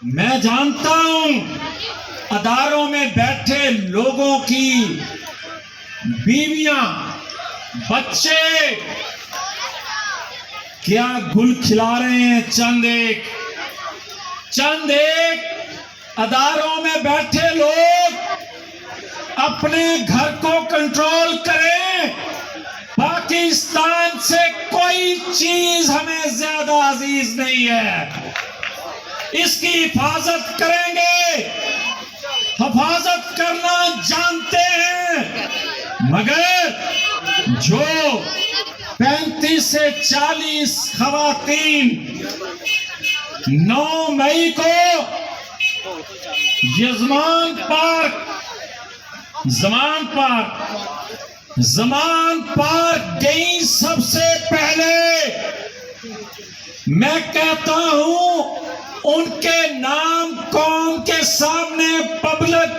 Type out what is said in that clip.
मैं जानता हूं अदारों में बैठे लोगों की बीवियां, बच्चे क्या गुल खिला रहे हैं। चंद एक अदारों में बैठे लोग अपने घर को कंट्रोल करें। पाकिस्तान से कोई चीज हमें ज्यादा अजीज नहीं है। इसकी हिफाजत करेंगे, हिफाजत करना जानते हैं। मगर जो 35 से 40 खवातीन 9 मई को जमान पार्क गई, सबसे पहले मैं कहता हूं उनके नाम कौम के सामने पब्लिक